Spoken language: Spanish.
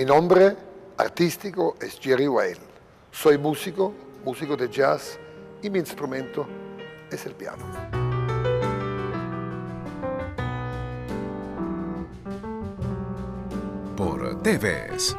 Mi nombre artístico es Jerry Whale. Soy músico de jazz y mi instrumento es el piano. Por TVS.